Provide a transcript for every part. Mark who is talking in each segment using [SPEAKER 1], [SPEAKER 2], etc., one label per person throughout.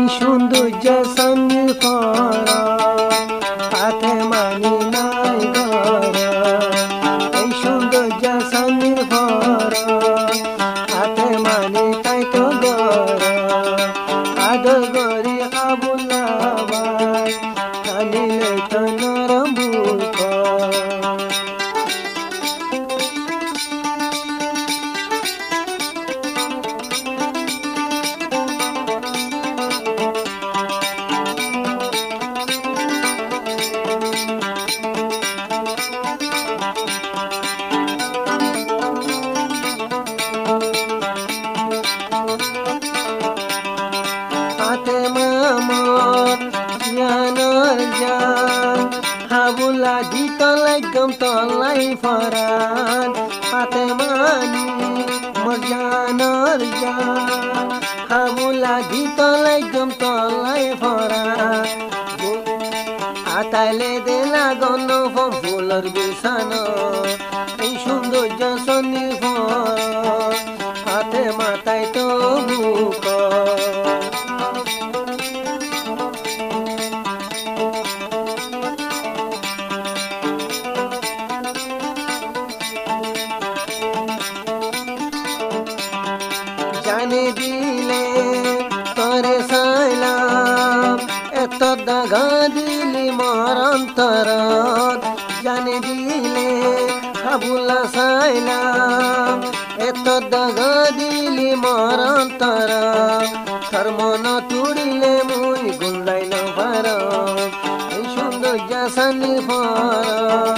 [SPEAKER 1] এই সৌন্দর্য সন্নির পর হাতে মানি নাই গর এই সৌন্দর্য সন্নির পর হাতে মানি তাই তো গর আদর গরি আবুল্লা ভাই কানিলে তো নরম বুক Habula dito legam tolai faran Pate mani morjanar jan Habula dito legam tolai faran Atale de la gono fom fular bisano Ei shundo jasoni for Pate matai to buko জানে দিলে তরে সাইলাম এত দাগা দিলি মরন্তর জানে দিলে হাবুলা সাইলাম এত দাগা দিলি মরন্তর তোর মন তুড়িলে মুই গুন্দাই ন পার এই সুন্দর জাসানি পর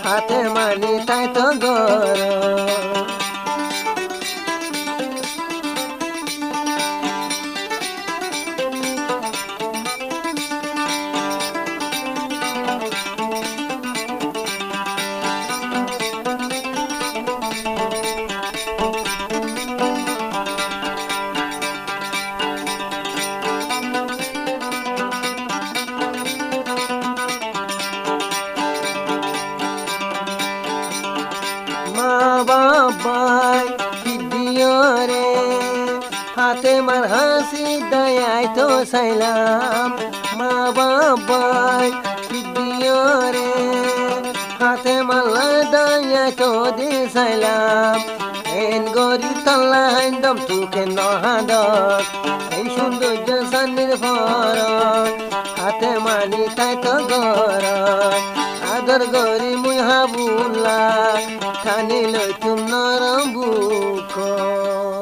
[SPEAKER 1] হাতে মানি তাই তো গর বাবাই দিয়রে হাতে মার হাসি দয়াই তো সাইলাম মা বাবাই দিয়রে হাতে মাল্লা দয়াই তো দি সাইলাম এন গরি তল্লা হাইন্দম তুকে নহাদক এই সৌন্দর্য সান্নির পর হাতে মানি তাই তো গর আদর গরি মুই হাবুলা খানি লইতে